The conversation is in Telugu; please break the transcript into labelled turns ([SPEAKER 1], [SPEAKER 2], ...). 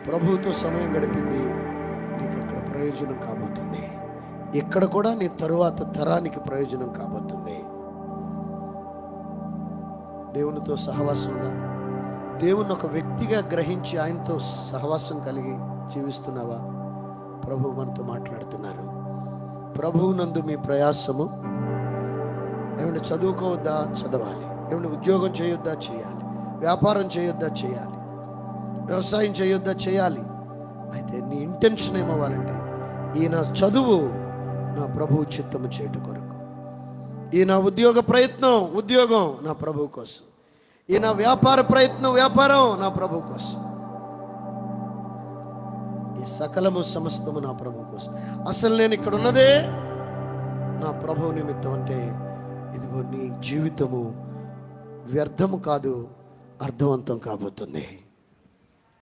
[SPEAKER 1] ప్రభువుతో సమయం గడిపింది నీకు అక్కడ ప్రయోజనం కాబోతుంది. ఇక్కడ కూడా నీ తరువాత తరానికి ప్రయోజనం కాబోతుంది. దేవునితో సహవాసం ఉందా? దేవుని ఒక వ్యక్తిగా గ్రహించి ఆయనతో సహవాసం కలిగి జీవిస్తున్నావా? ప్రభువు మనతో మాట్లాడుతున్నారు. ప్రభువునందు మీ ప్రయాసము. ఏమంటే చదువుకోవద్దా? చదవాలి. ఏమంటే ఉద్యోగం చేయొద్దా? చేయాలి. వ్యాపారం చేయొద్దా? చేయాలి. వ్యవసాయం చేయొద్దా? చేయాలి. అయితే నీ ఇంటెన్షన్ ఏమవ్వాలంటే, ఈ నా చదువు నా ప్రభువు చిత్తము చేయటం కొరకు, ఈ నా ఉద్యోగ ప్రయత్నం ఉద్యోగం నా ప్రభువు కోసం, ఈ నా వ్యాపార ప్రయత్నం వ్యాపారం నా ప్రభువు కోసం, ఈ సకలము సమస్తము నా ప్రభువు కోసం. అసలు నేను ఇక్కడ ఉన్నదే నా ప్రభువు నిమిత్తం అంటే, ఇదిగో నీ జీవితము వ్యర్థము కాదు, అర్థవంతం కాబోతుంది.